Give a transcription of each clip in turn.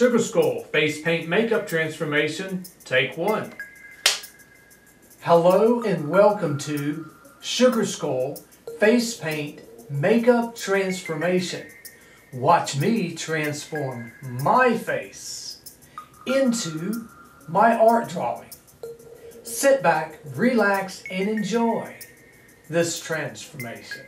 Sugar Skull Face Paint Makeup Transformation, Take 1. Hello and welcome to Sugar Skull Face Paint Makeup Transformation. Watch me transform my face into my art drawing. Sit back, relax, and enjoy this transformation.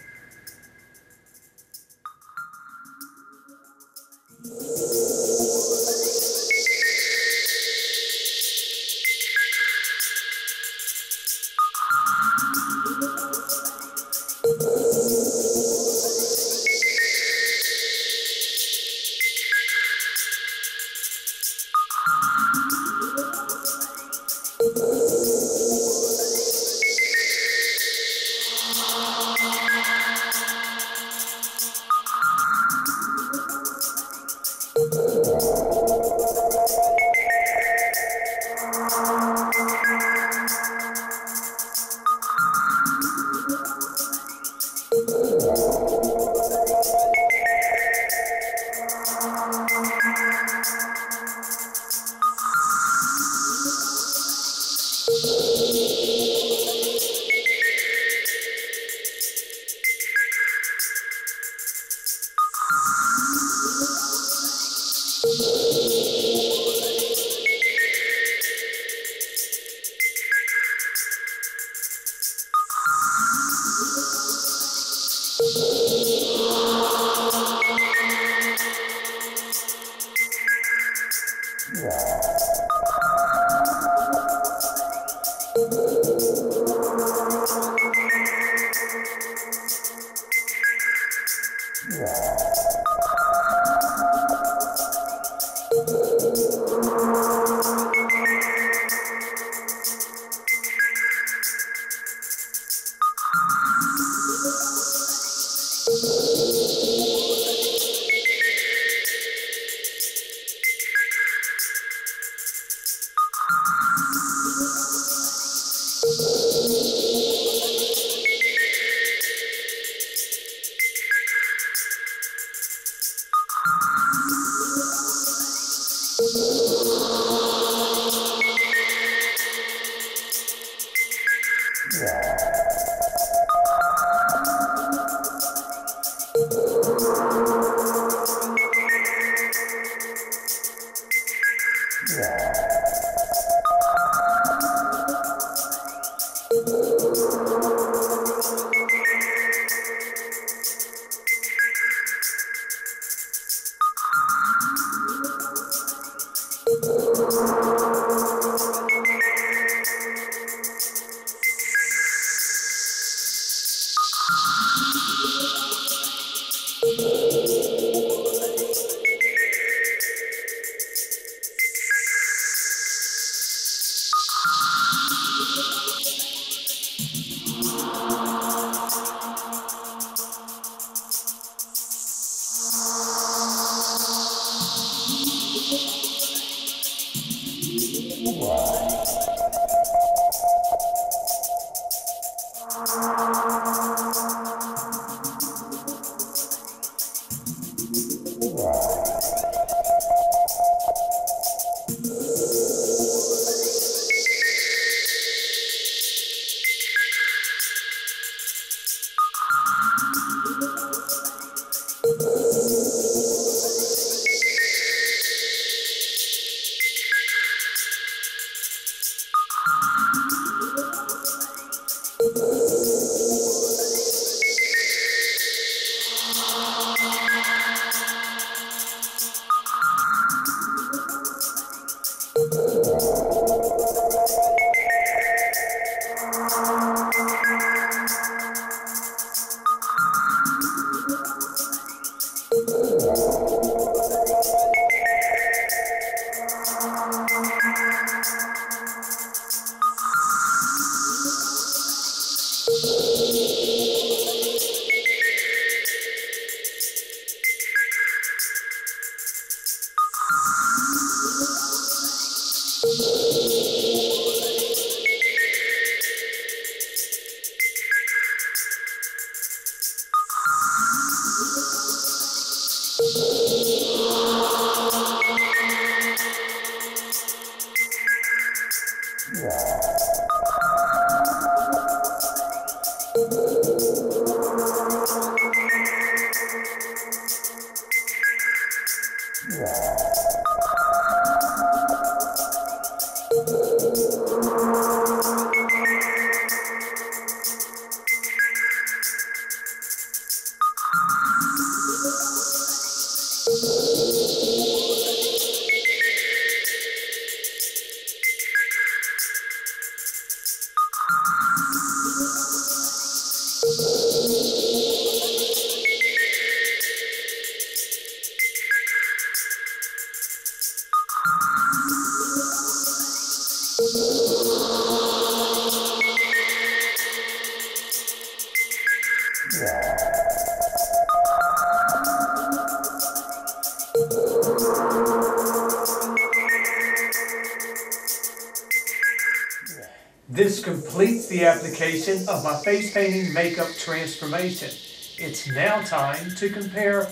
This completes the application of my face painting makeup transformation. It's now time to compare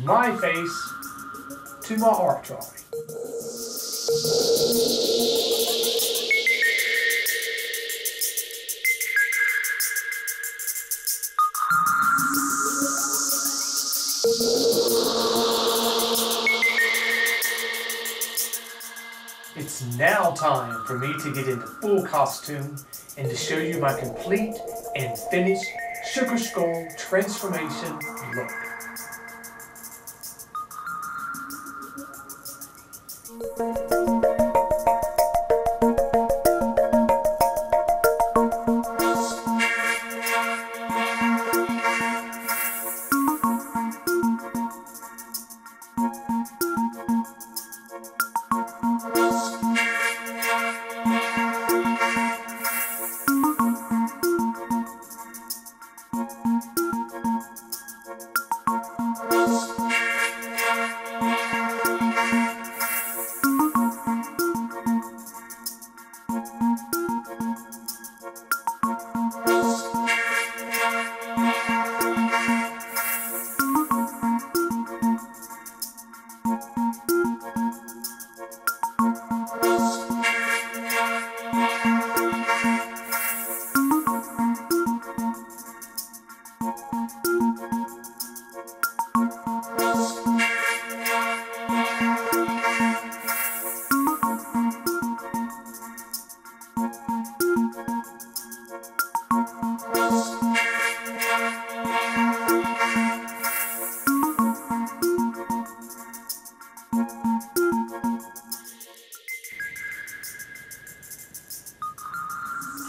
my face to my art drawing. It's now time for me to get into full costume and to show you my complete and finished Sugar Skull transformation look.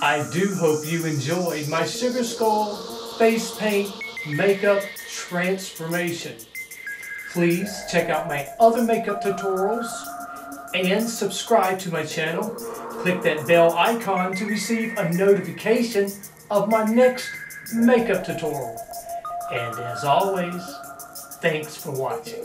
I do hope you enjoyed my Sugar Skull face paint makeup transformation. Please check out my other makeup tutorials and subscribe to my channel. Click that bell icon to receive a notification of my next makeup tutorial. And as always, thanks for watching.